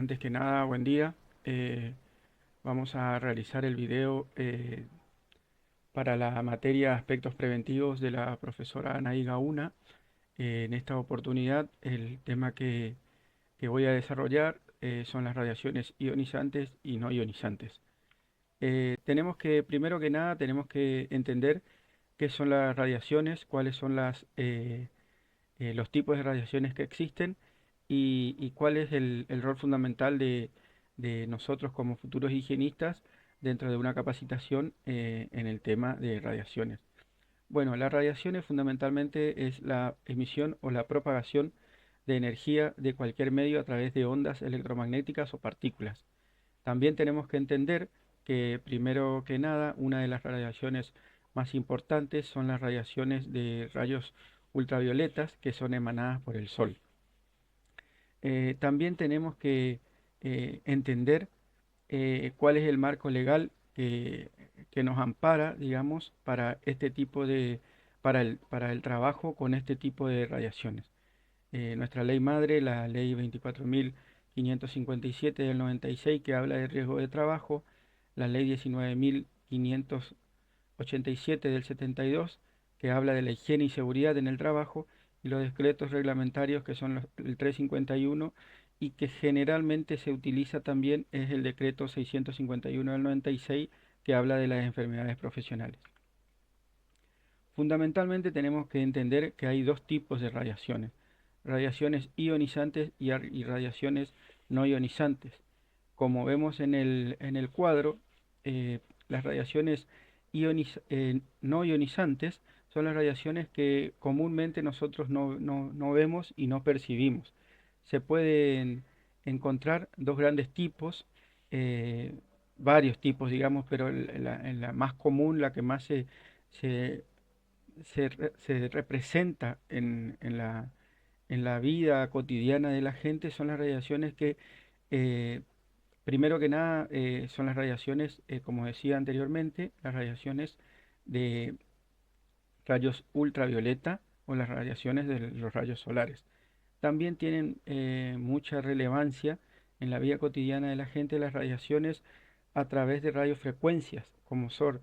Antes que nada, buen día. Vamos a realizar el video para la materia Aspectos Preventivos de la profesora Anaí Gauna. En esta oportunidad, el tema que voy a desarrollar son las radiaciones ionizantes y no ionizantes. Primero que nada, tenemos que entender qué son las radiaciones, cuáles son los tipos de radiaciones que existen y cuál es el rol fundamental de nosotros como futuros higienistas dentro de una capacitación en el tema de radiaciones. Bueno, las radiaciones fundamentalmente es la emisión o la propagación de energía de cualquier medio a través de ondas electromagnéticas o partículas. También tenemos que entender que, primero que nada, una de las radiaciones más importantes son las radiaciones de rayos ultravioletas que son emanadas por el Sol. También tenemos que entender cuál es el marco legal que nos ampara, digamos, para este tipo para el trabajo con este tipo de radiaciones. Nuestra ley madre, la ley 24.557 del 96, que habla de riesgo de trabajo, la ley 19.587 del 72, que habla de la higiene y seguridad en el trabajo, y los decretos reglamentarios que son el 351 y que generalmente se utiliza también es el decreto 651 del 96, que habla de las enfermedades profesionales. Fundamentalmente tenemos que entender que hay dos tipos de radiaciones: radiaciones ionizantes y radiaciones no ionizantes. Como vemos en el cuadro, las radiaciones no ionizantes son las radiaciones que comúnmente nosotros no vemos y no percibimos. Se pueden encontrar dos grandes tipos, eh, varios tipos, digamos, pero la más común, la que más se se representa en la vida cotidiana de la gente son las radiaciones que, eh, primero que nada, son las radiaciones, como decía anteriormente, las radiaciones de rayos ultravioleta o las radiaciones de los rayos solares. También tienen mucha relevancia en la vida cotidiana de la gente las radiaciones a través de radiofrecuencias, como son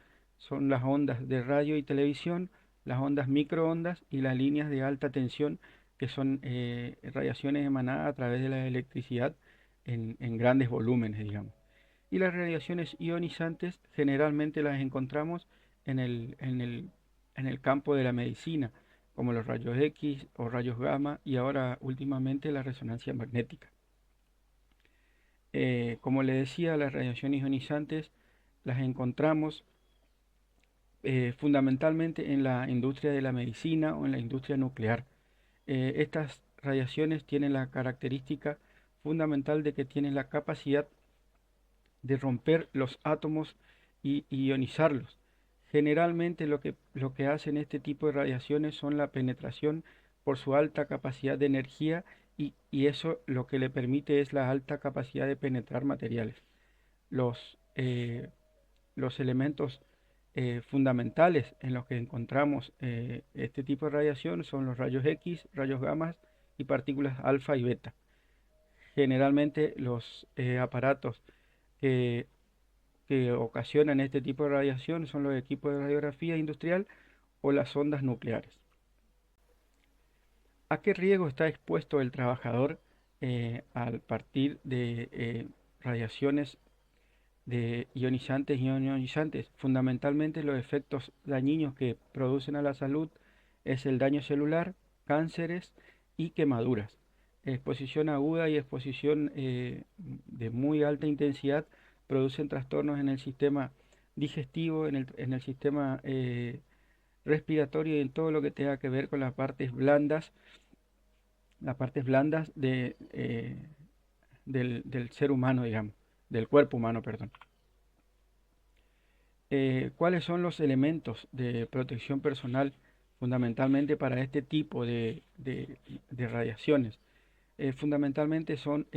las ondas de radio y televisión, las ondas microondas y las líneas de alta tensión, que son radiaciones emanadas a través de la electricidad en grandes volúmenes, digamos. Y las radiaciones ionizantes generalmente las encontramos en el campo de la medicina, como los rayos X o rayos gamma y ahora últimamente la resonancia magnética. Como le decía, las radiaciones ionizantes las encontramos fundamentalmente en la industria de la medicina o en la industria nuclear. Estas radiaciones tienen la característica fundamental de que tienen la capacidad de romper los átomos y ionizarlos. Generalmente lo que hacen este tipo de radiaciones son la penetración por su alta capacidad de energía y eso lo que le permite es la alta capacidad de penetrar materiales. Los elementos fundamentales en los que encontramos este tipo de radiación son los rayos X, rayos gamma y partículas alfa y beta. Generalmente los aparatos que que ocasionan este tipo de radiación son los equipos de radiografía industrial o las ondas nucleares. ¿A qué riesgo está expuesto el trabajador al partir de radiaciones de ionizantes y no ionizantes? Fundamentalmente los efectos dañinos que producen a la salud es el daño celular, cánceres y quemaduras. Exposición aguda y exposición de muy alta intensidad producen trastornos en el sistema digestivo, en el sistema respiratorio y en todo lo que tenga que ver con las partes blandas del ser humano, digamos, del cuerpo humano, perdón. ¿Cuáles son los elementos de protección personal fundamentalmente para este tipo de radiaciones? Fundamentalmente son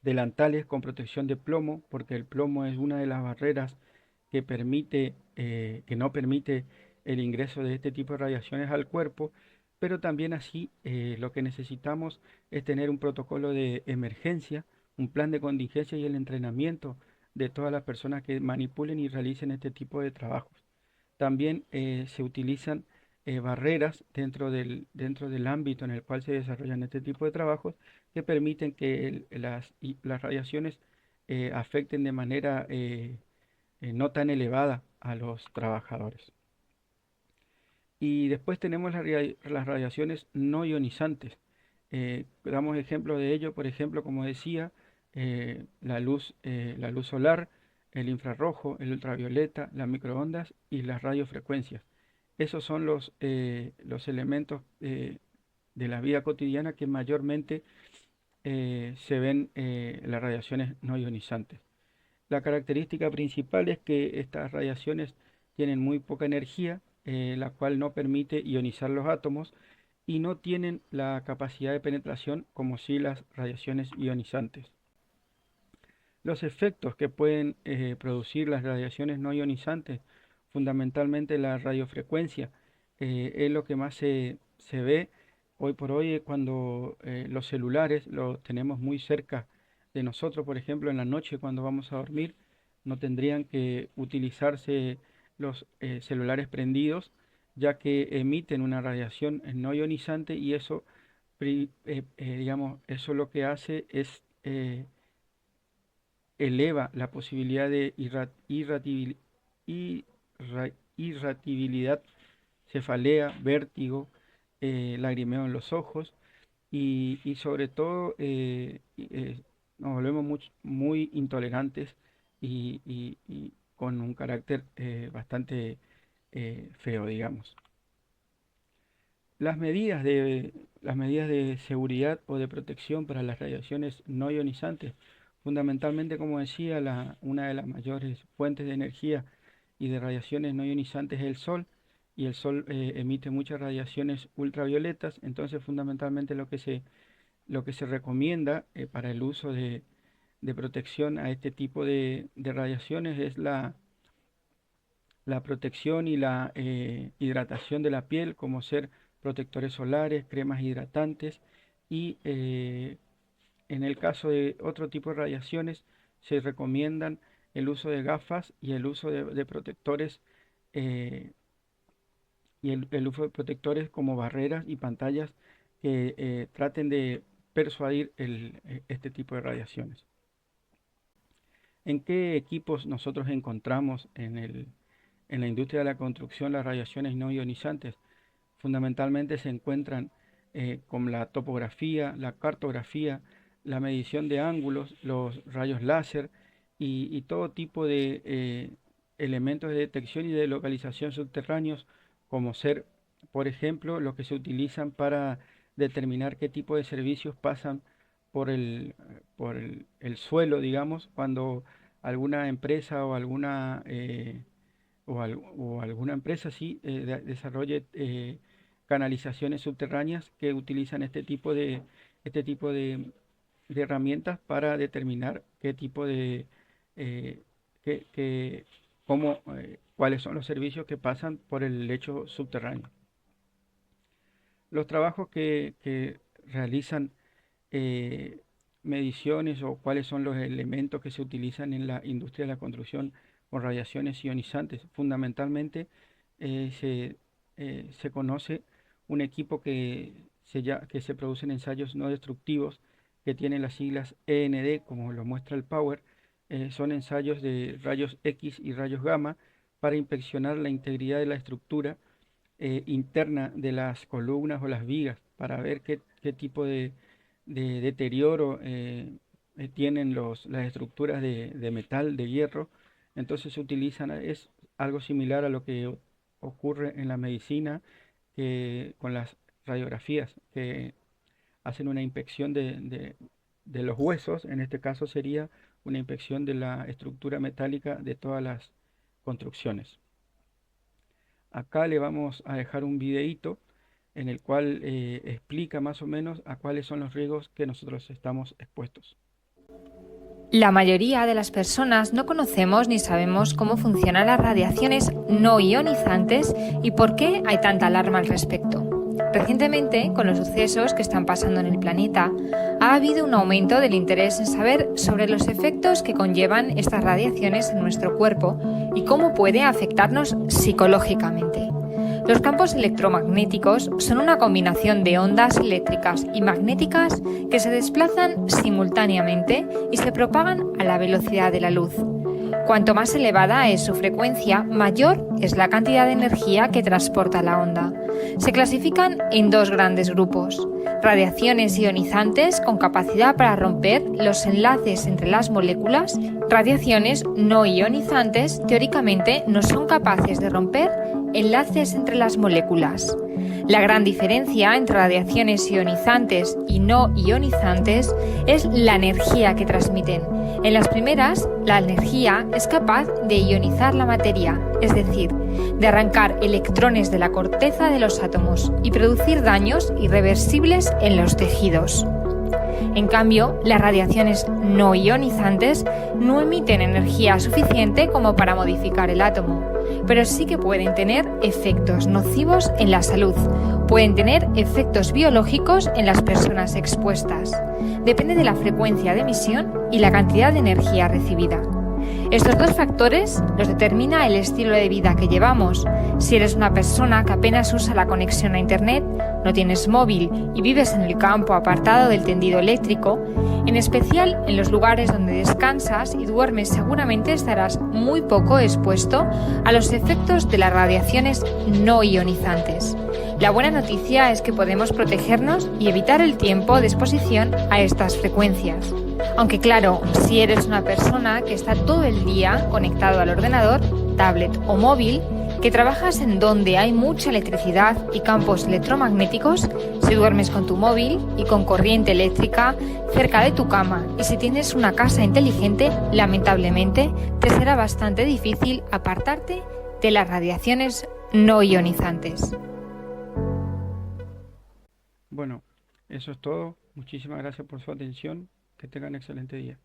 delantales con protección de plomo, porque el plomo es una de las barreras que no permite el ingreso de este tipo de radiaciones al cuerpo. pero también así lo que necesitamos es tener un protocolo de emergencia, un plan de contingencia y el entrenamiento de todas las personas que manipulen y realicen este tipo de trabajos. También se utilizan barreras dentro del ámbito en el cual se desarrollan este tipo de trabajos que permiten que las radiaciones afecten de manera no tan elevada a los trabajadores. Y después tenemos las radiaciones no ionizantes. Damos ejemplo de ello, por ejemplo, como decía, la luz solar, el infrarrojo, el ultravioleta, las microondas y las radiofrecuencias. Esos son los elementos de la vida cotidiana que mayormente se ven las radiaciones no ionizantes. La característica principal es que estas radiaciones tienen muy poca energía, la cual no permite ionizar los átomos y no tienen la capacidad de penetración como si las radiaciones ionizantes. Los efectos que pueden producir las radiaciones no ionizantes, fundamentalmente la radiofrecuencia, es lo que más se ve hoy por hoy cuando los celulares los tenemos muy cerca de nosotros, por ejemplo, en la noche cuando vamos a dormir, no tendrían que utilizarse los celulares prendidos, ya que emiten una radiación no ionizante y eso, digamos, eso lo que hace es eleva la posibilidad de irratibilidad, cefalea, vértigo, lagrimeo en los ojos y sobre todo nos volvemos muy intolerantes y con un carácter bastante feo, digamos. Las medidas de seguridad o de protección para las radiaciones no ionizantes, fundamentalmente, como decía, una de las mayores fuentes de energía y de radiaciones no ionizantes es el sol, y el sol emite muchas radiaciones ultravioletas, entonces fundamentalmente lo que se recomienda para el uso de protección a este tipo de radiaciones es la protección y la hidratación de la piel, como ser protectores solares, cremas hidratantes y en el caso de otro tipo de radiaciones se recomiendan el uso de gafas y el uso de protectores eh, el uso de protectores como barreras y pantallas que traten de persuadir este tipo de radiaciones. ¿En qué equipos nosotros encontramos en la industria de la construcción las radiaciones no ionizantes? Fundamentalmente se encuentran con la topografía, la cartografía, la medición de ángulos, los rayos láser y todo tipo de elementos de detección y de localización subterráneos, como ser, por ejemplo, los que se utilizan para determinar qué tipo de servicios pasan por el suelo, digamos, cuando alguna empresa o o alguna empresa sí desarrolle canalizaciones subterráneas que utilizan este tipo de herramientas para determinar qué tipo de eh, qué- qué- cuáles son los servicios que pasan por el lecho subterráneo. Los trabajos que realizan eh, mediciones o cuáles son los elementos que se utilizan en la industria de la construcción con radiaciones ionizantes. Fundamentalmente se conoce un equipo que se produce en ensayos no destructivos que tienen las siglas END, como lo muestra el Power. Son ensayos de rayos X y rayos gamma para inspeccionar la integridad de la estructura interna de las columnas o las vigas para ver qué tipo de deterioro tienen las estructuras de metal, de hierro. Entonces se utilizan, es algo similar a lo que ocurre en la medicina con las radiografías, que hacen una inspección de los huesos, en este caso sería una inspección de la estructura metálica de todas las construcciones. Acá le vamos a dejar un videíto en el cual explica más o menos a cuáles son los riesgos que nosotros estamos expuestos. La mayoría de las personas no conocemos ni sabemos cómo funcionan las radiaciones no ionizantes y por qué hay tanta alarma al respecto. Recientemente, con los sucesos que están pasando en el planeta, ha habido un aumento del interés en saber sobre los efectos que conllevan estas radiaciones en nuestro cuerpo y cómo puede afectarnos psicológicamente. Los campos electromagnéticos son una combinación de ondas eléctricas y magnéticas que se desplazan simultáneamente y se propagan a la velocidad de la luz. Cuanto más elevada es su frecuencia, mayor es la cantidad de energía que transporta la onda. Se clasifican en dos grandes grupos: radiaciones ionizantes con capacidad para romper los enlaces entre las moléculas. Radiaciones no ionizantes teóricamente no son capaces de romper enlaces entre las moléculas. La gran diferencia entre radiaciones ionizantes y no ionizantes es la energía que transmiten. En las primeras, la energía es capaz de ionizar la materia, es decir, de arrancar electrones de la corteza de los átomos y producir daños irreversibles en los tejidos. En cambio, las radiaciones no ionizantes no emiten energía suficiente como para modificar el átomo, pero sí que pueden tener efectos nocivos en la salud, pueden tener efectos biológicos en las personas expuestas. Depende de la frecuencia de emisión y la cantidad de energía recibida. Estos dos factores los determina el estilo de vida que llevamos. Si eres una persona que apenas usa la conexión a Internet, no tienes móvil y vives en el campo apartado del tendido eléctrico, en especial en los lugares donde descansas y duermes, seguramente estarás muy poco expuesto a los efectos de las radiaciones no ionizantes. La buena noticia es que podemos protegernos y evitar el tiempo de exposición a estas frecuencias. Aunque claro, si eres una persona que está todo el día conectado al ordenador, tablet o móvil, que trabajas en donde hay mucha electricidad y campos electromagnéticos, si duermes con tu móvil y con corriente eléctrica cerca de tu cama y si tienes una casa inteligente, lamentablemente te será bastante difícil apartarte de las radiaciones no ionizantes. Bueno, eso es todo. Muchísimas gracias por su atención. Que tengan un excelente día.